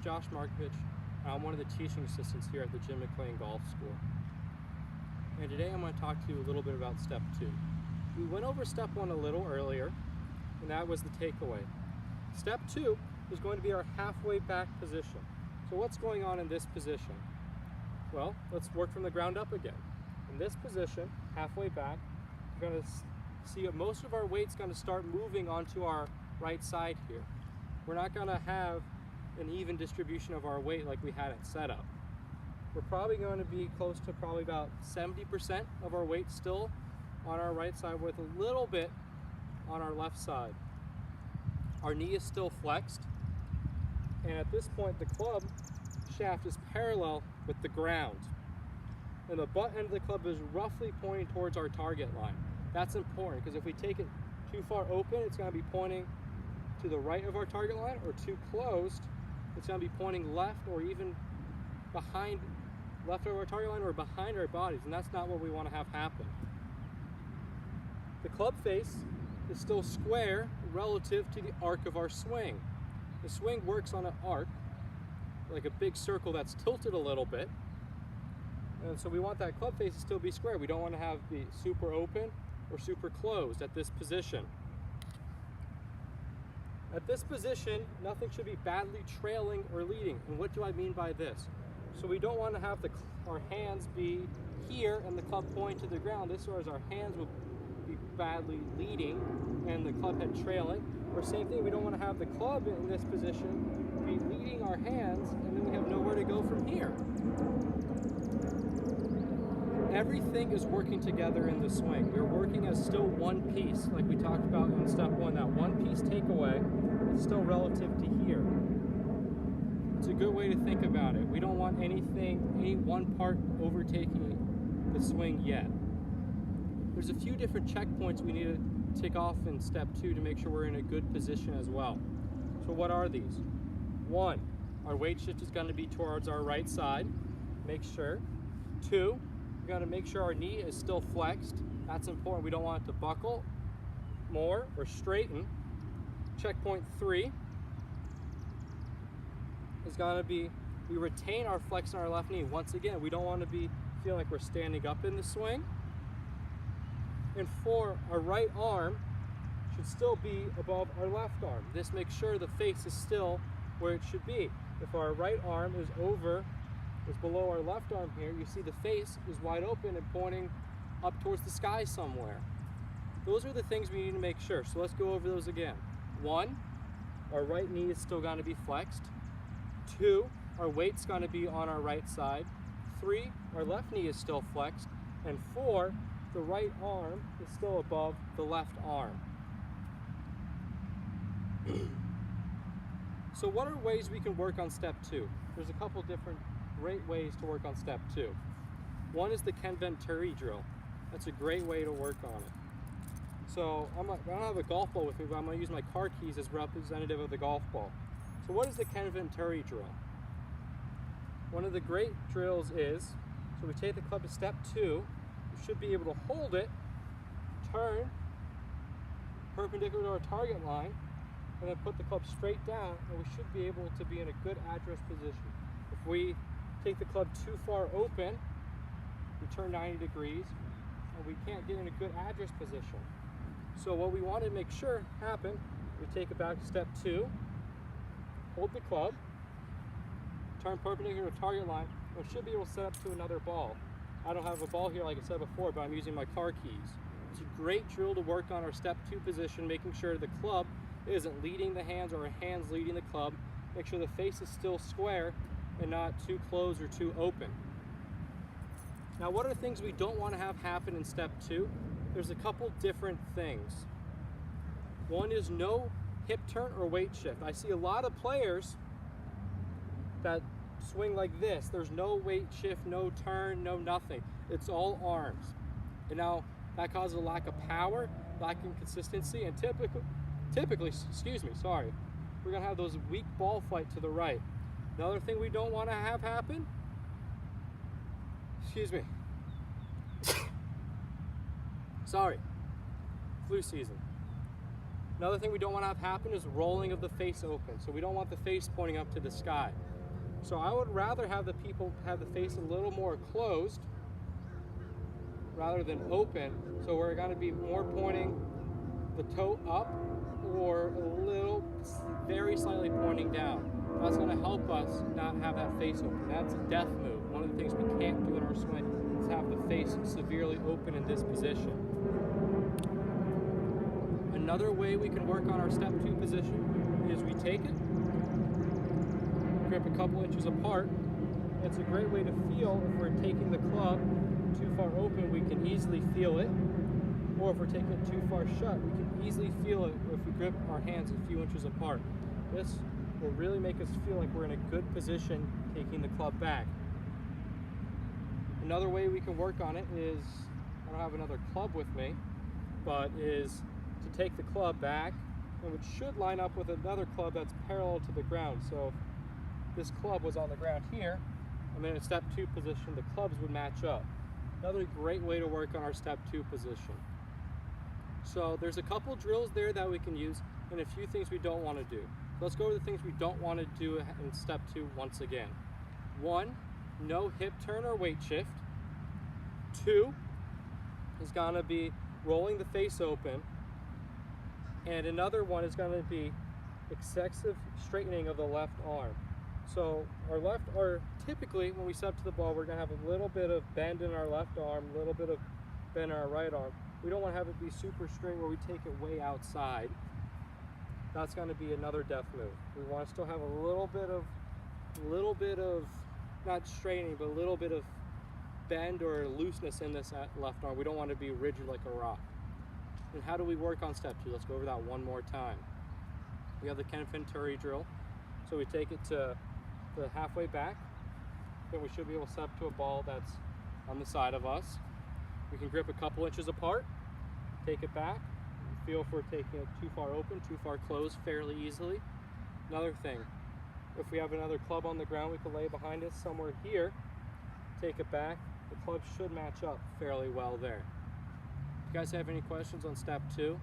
Josh Markovich, and I'm one of the teaching assistants here at the Jim McLean Golf School. And today I'm going to talk to you a little bit about step 2. We went over step 1 a little earlier, and that was the takeaway. Step 2 is going to be our halfway back position. So what's going on in this position? Well, let's work from the ground up again. In this position, halfway back, you're going to see most of our weight's going to start moving onto our right side here. We're not going to have an even distribution of our weight like we had it set up. We're probably going to be close to probably about 70% of our weight still on our right side with a little bit on our left side. Our knee is still flexed, and at this point the club shaft is parallel with the ground, and the butt end of the club is roughly pointing towards our target line. That's important because if we take it too far open, it's going to be pointing to the right of our target line, or too closed, it's going to be pointing left or even behind, left of our target line or behind our bodies, and that's not what we want to have happen. The club face is still square relative to the arc of our swing. The swing works on an arc, like a big circle that's tilted a little bit, and so we want that club face to still be square. We don't want to have the super open or super closed at this position. At this position, nothing should be badly trailing or leading. And what do I mean by this? So we don't want to have our hands be here and the club pointing to the ground. This is our hands will be badly leading and the club head trailing. Or same thing, we don't want to have the club in this position be leading our hands and then we have nowhere to go from here. Everything is working together in the swing. You're working as still one piece, like we talked about in step 1. That one piece takeaway is still relative to here. It's a good way to think about it. We don't want any one part overtaking the swing yet. There's a few different checkpoints we need to tick off in step 2 to make sure we're in a good position as well. So what are these? 1, our weight shift is going to be towards our right side. Make sure. 2, we got to make sure our knee is still flexed. That's important. We don't want it to buckle more or straighten. Checkpoint 3 is going to be we retain our flex on our left knee. Once again, we don't want to be feeling like we're standing up in the swing. And 4, our right arm should still be above our left arm. This makes sure the face is still where it should be. If our right arm is below our left arm here, you see the face is wide open and pointing up towards the sky somewhere. Those are the things we need to make sure. So let's go over those again. 1, our right knee is still going to be flexed. 2, our weight's going to be on our right side. 3, our left knee is still flexed. And 4, the right arm is still above the left arm. So what are ways we can work on step 2? There's a couple different great ways to work on step 2. One is the Ken Venturi drill. That's a great way to work on it. So I don't have a golf ball with me, but I'm going to use my car keys as representative of the golf ball. So what is the Ken Venturi drill? One of the great drills is, so we take the club to step 2, you should be able to hold it, turn perpendicular to our target line, and then put the club straight down, and we should be able to be in a good address position. If we take the club too far open, we turn 90 degrees, and we can't get in a good address position. So what we want to make sure happen, we take it back to step 2, hold the club, turn perpendicular to target line, and we should be able to set up to another ball. I don't have a ball here like I said before, but I'm using my car keys. It's a great drill to work on our step 2 position, making sure the club isn't leading the hands or our hands leading the club. Make sure the face is still square and not too closed or too open. Now, what are things we don't want to have happen in step 2? There's a couple different things. One is no hip turn or weight shift. I see a lot of players that swing like this. There's no weight shift, no turn, no nothing. It's all arms. And now that causes a lack of power, lack of consistency, and typically, we're gonna have those weak ball flight to the right. Another thing we don't want to have happen, flu season. Another thing we don't want to have happen is rolling of the face open. So we don't want the face pointing up to the sky. So I would rather have the people have the face a little more closed rather than open. So we're going to be more pointing the toe up or a little, very slightly pointing down. That's going to help us not have that face open. That's a death move. One of the things we can't do in our swing is have the face severely open in this position. Another way we can work on our step 2 position is we take it, grip a couple inches apart. It's a great way to feel if we're taking the club too far open, we can easily feel it. Or if we're taking it too far shut, we can easily feel it if we grip our hands a few inches apart. This will really make us feel like we're in a good position taking the club back. Another way we can work on it is, I don't have another club with me, but is to take the club back, and which should line up with another club that's parallel to the ground. So if this club was on the ground here, and then in step 2 position, the clubs would match up. Another great way to work on our step 2 position. So there's a couple drills there that we can use and a few things we don't want to do. So let's go over the things we don't want to do in step 2 once again. 1, no hip turn or weight shift. 2 is going to be rolling the face open. And another one is going to be excessive straightening of the left arm. So typically when we step to the ball, we're going to have a little bit of bend in our left arm, a little bit of bend in our right arm. We don't want to have it be super straight where we take it way outside. That's going to be another death move. We want to still have a little bit of not straightening, but a little bit of bend or looseness in this left arm. We don't want to be rigid like a rock. And how do we work on step 2? Let's go over that one more time. We have the Ken Venturi drill. So we take it to the halfway back, then we should be able to step to a ball that's on the side of us. We can grip a couple inches apart, take it back, feel if we're taking it too far open, too far closed fairly easily. Another thing, if we have another club on the ground, we can lay behind us somewhere here, take it back. The club should match up fairly well there. If you guys have any questions on step 2,